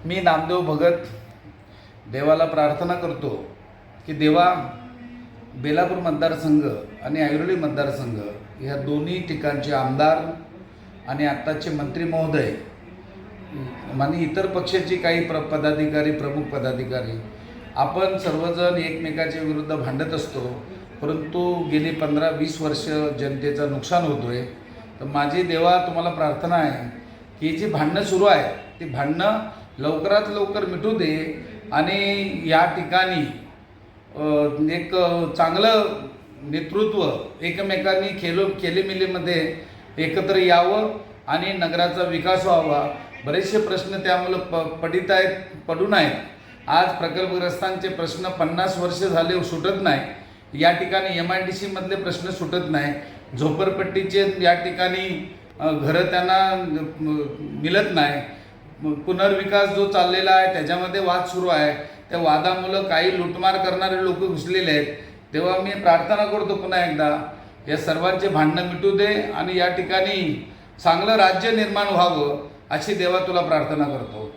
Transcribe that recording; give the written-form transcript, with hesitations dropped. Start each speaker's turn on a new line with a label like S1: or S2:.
S1: मी नामदेव भगत देवाला प्रार्थना करतो की देवा, बेलापूर मतदारसंघ आणि ऐरोली मतदारसंघ ह्या दोन्ही ठिकाणचे आमदार आणि आत्ताचे मंत्री महोदय आणि इतर पक्षाचे काही पदाधिकारी, प्रमुख पदाधिकारी, आपण सर्वजण एकमेकाच्या विरुद्ध भांडत असतो, परंतु गेली 15-20 वर्ष जनतेचं नुकसान होतो आहे. तर माझी देवा तुम्हाला प्रार्थना आहे की जी भांडणं सुरू आहे ती भांडणं लवकरात लवकर मिटू दे आणि या ठिकाणी एक चांगलं नेतृत्व एकमेकांनी केलेमेलेमध्ये एकत्र यावं आणि नगराचा विकास व्हावा. बरेचसे प्रश्न त्यामुळे पडून आहेत. आज प्रकल्पग्रस्तांचे प्रश्न 50 वर्ष झाले सुटत नाही. या ठिकाणी MIDC मधले प्रश्न सुटत नाही. झोपडपट्टीचे या ठिकाणी घरं त्यांना मिळत नाही. पुनर्विकास जो चाललेला आहे त्याच्यामध्ये वाद सुरू आहे. त्या वादामुळं काही लुटमार करणारे लोक घुसलेले आहेत. तेव्हा मी प्रार्थना करतो पुन्हा एकदा या सर्वांचे भांडणं मिटू दे आणि या ठिकाणी चांगलं राज्य निर्माण व्हावं अशी देवा तुला प्रार्थना करतो.